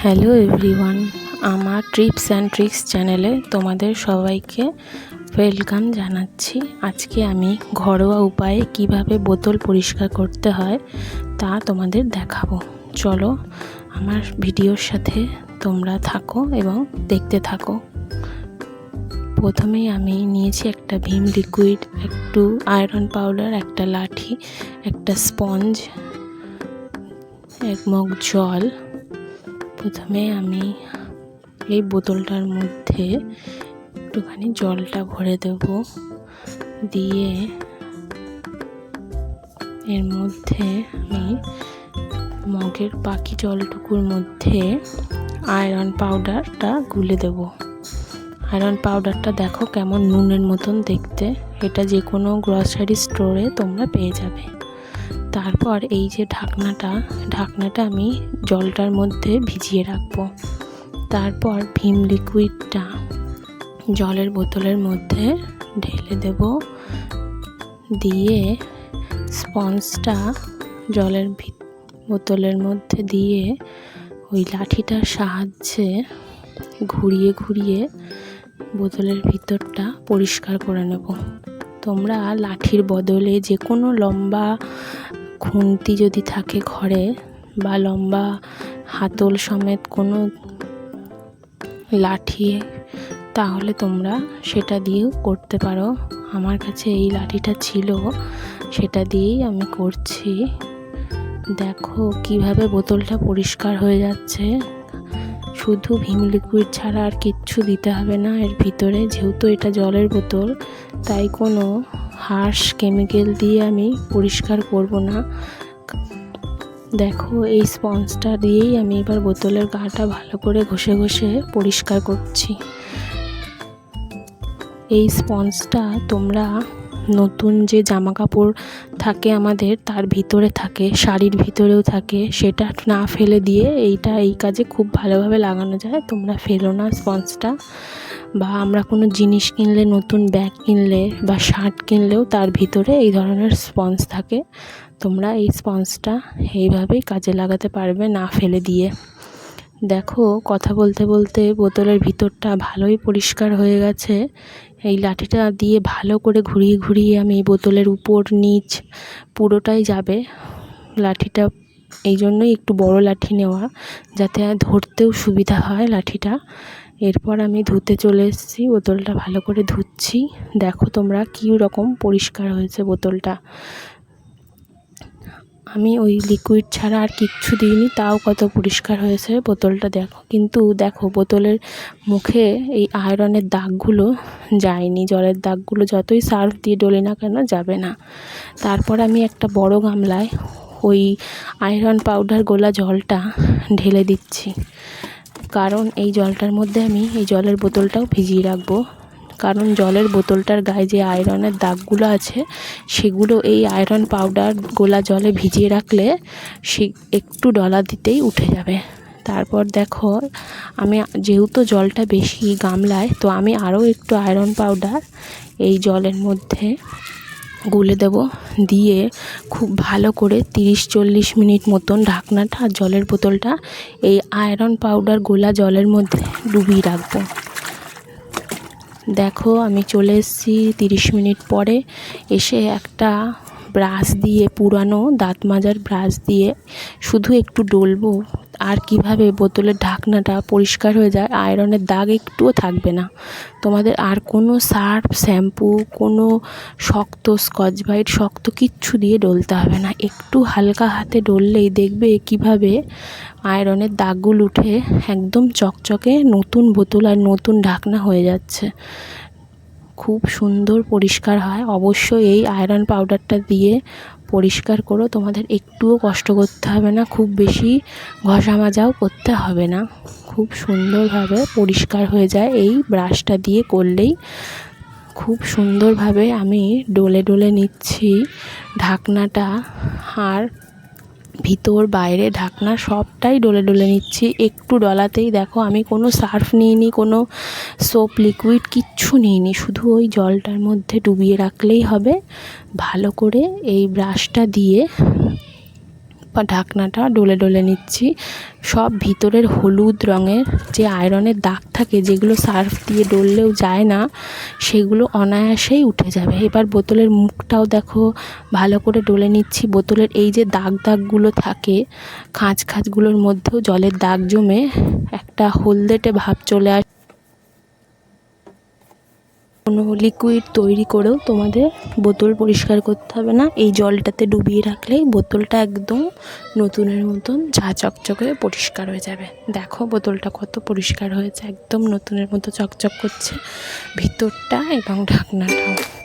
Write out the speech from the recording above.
Hello everyone, আমার TRIPS and tricks চ্যানেলে তোমাদের সবাইকে ওয়েলকাম জানাচ্ছি। আজকে আমি ঘরোয়া উপায়ে কিভাবে বোতল পরিষ্কার করতে হয় তা তোমাদের দেখাবো। চলো আমার ভিডিওর সাথে তোমরা থাকো এবং দেখতে থাকো। প্রথমেই আমি নিয়েছি একটা ভিম লিকুইড, একটু আয়রন পাউডার, একটা লাঠি, একটা স্পঞ্জ, 1 মগ জল। প্রথমে আমি এই বোতলটার মধ্যে একটুখানি জলটা ভরে দেব, দিয়ে এর মধ্যে আমি মগের বাকি জলটুকুর মধ্যে আয়রন পাউডারটা গুলে দেব। আয়রন পাউডারটা দেখো কেমন নুনের মতন দেখতে, এটা যে কোনো গ্রসারি স্টোরে তোমরা পেয়ে যাবে। তারপর এই যে ঢাকনাটা আমি জলটার মধ্যে ভিজিয়ে রাখবো। তারপর ভিম লিকুইডটা জলের বোতলের মধ্যে ঢেলে দেব, দিয়ে স্পঞ্জটা জলের বোতলের মধ্যে দিয়ে ওই লাঠিটার সাহায্যে ঘুরিয়ে ঘুরিয়ে বোতলের ভিতরটা পরিষ্কার করে নেব। তোমরা লাঠির বদলে যে কোনো লম্বা খুন্তি যদি থাকে ঘরে, বা লম্বা হাতল সমেত কোনো লাঠি, তাহলে তোমরা সেটা দিয়েও করতে পারো। আমার কাছে এই লাঠিটা ছিল, সেটা দিয়েই আমি করছি। দেখো কিভাবে বোতলটা পরিষ্কার হয়ে যাচ্ছে। শুধু ভিম লিকুইড ছাড়া আর কিচ্ছু দিতে হবে না এর ভিতরে, যেহেতু এটা জলের বোতল তাই কোনো হার্শ কেমিক্যাল দিয়ে আমি পরিষ্কার করব না। দেখো এই স্পঞ্জটা দিয়েই আমি এবার বোতলের গাটা ভালো করে ঘষে ঘষে পরিষ্কার করছি। এই স্পঞ্জটা তোমরা নতুন যে জামা কাপড় থাকে আমাদের, তার ভিতরে থাকে, শাড়ির ভিতরেও থাকে, সেটা না ফেলে দিয়ে এই কাজে খুব ভালোভাবে লাগানো যায়। তোমরা ফেলো না স্পঞ্জটা। বা আমরা কোনো জিনিস কিনলে, নতুন ব্যাগ কিনলে বা শার্ট কিনলেও তার ভিতরে এই ধরনের স্পঞ্জ থাকে। তোমরা এই স্পঞ্জটা এইভাবেই কাজে লাগাতে পারবে না ফেলে দিয়ে। দেখো কথা বলতে বলতে বোতলের ভিতরটা ভালোই পরিষ্কার হয়ে গেছে। এই লাঠিটা দিয়ে ভালো করে ঘুরিয়ে ঘুরিয়ে আমি বোতলের উপর নিচ পুরোটাই যাবে লাঠিটা। এই জন্যই একটু বড় লাঠি নেওয়া, যাতে ধরতেও সুবিধা হয় লাঠিটা। এরপর আমি ধুতে চলে এসেছি, বোতলটা ভালো করে ধুচ্ছি। দেখো তোমরা কী রকম পরিষ্কার হয়েছে বোতলটা। আমি ওই লিকুইড ছাড়া আর কিচ্ছু দিইনি, তাও কত পরিষ্কার হয়েছে বোতলটা। দেখো কিন্তু দেখো বোতলের মুখে এই আয়রনের দাগগুলো যায়নি, জলের দাগগুলো যতই সার্ফ দিয়ে ডলি না কেন যাবে না। তারপর আমি একটা বড় গামলায় ওই আয়রন পাউডার গোলা জলটা ঢেলে দিচ্ছি, কারণ এই জলটার মধ্যে আমি এই জলের বোতলটাও ভিজিয়ে রাখবো। কারণ জলের বোতলটার গায়ে যে আয়রনের দাগগুলো আছে, সেগুলো এই আয়রন পাউডার গোলা জলে ভিজিয়ে রাখলে সে একটু ডলা দিতেই উঠে যাবে। তারপর দেখো আমি যেহেতু জলটা বেশি গামলায়, তো আমি আরও একটু আয়রন পাউডার এই জলের মধ্যে গুলে দেব, দিয়ে খুব ভালো করে 30-40 মিনিট মতন ঢাকনাটা আর জলের বোতলটা এই আয়রন পাউডার গোলা জলের মধ্যে ডুবিয়ে রাখবো। দেখো আমি চলে এসেছি 30 মিনিট পরে। এসে একটা ব্রাশ দিয়ে, পুরানো দাঁত মাজার ব্রাশ দিয়ে শুধু একটু ডলবো, আর কিভাবে বোতলের ঢাকনাটা পরিষ্কার হয়ে যায়, আয়রনের দাগ একটুও থাকবে না। তোমাদের আর কোনো সার্ফ, শ্যাম্পু, কোনো শক্ত স্কচ ব্রাইট শক্ত কিচ্ছু দিয়ে ডলতে হবে না। একটু হালকা হাতে ডললেই দেখবে কিভাবে আয়রনের দাগগুলো উঠে একদম চকচকে নতুন বোতল আর নতুন ঢাকনা হয়ে যাচ্ছে। খুব সুন্দর পরিষ্কার হয়। অবশ্যই এই আয়রন পাউডারটা দিয়ে পরিষ্কার করো, তোমাদের একটুও কষ্ট করতে হবে না, খুব বেশি ঘষা মাজাও করতে হবে না। খুব সুন্দরভাবে পরিষ্কার হয়ে যায় এই ব্রাশটা দিয়ে করলেই। খুব সুন্দরভাবে আমি ডলে ডলে নিচ্ছি ঢাকনাটা, আর ভিতর বাইরে ঢাকনা সবটাই ডলে ডলে নিচ্ছি। একটু ডলাতেই দেখো আমি কোনো সার্ফ নিইনি, কোনো সোপ লিকুইড কিচ্ছু নিইনি, শুধু ওই জলটার মধ্যে ডুবিয়ে রাখলেই হবে। ভালো করে এই ব্রাশটা দিয়ে বা ঢাকনাটা ডলে ডলে নিচ্ছি। সব ভিতরের হলুদ রঙের যে আয়রনের দাগ থাকে, যেগুলো সার্ফ দিয়ে ডললেও যায় না, সেগুলো অনায়াসেই উঠে যাবে। এবার বোতলের মুখটাও দেখো ভালো করে ডলে নিচ্ছি। বোতলের এই যে দাগগুলো থাকে, খাঁজগুলোর মধ্যেও জলের দাগ জমে একটা হলদেটে ভাব চলে আসে। কোনো লিকুইড তৈরি করেও তোমাদের বোতল পরিষ্কার করতে হবে না, এই জলটাতে ডুবিয়ে রাখলেই বোতলটা একদম নতুনের মতন ঝা চকচকে পরিষ্কার হয়ে যাবে। দেখো বোতলটা কত পরিষ্কার হয়েছে, একদম নতুনের মতো চকচক করছে ভিতরটা এবং ঢাকনাটাও।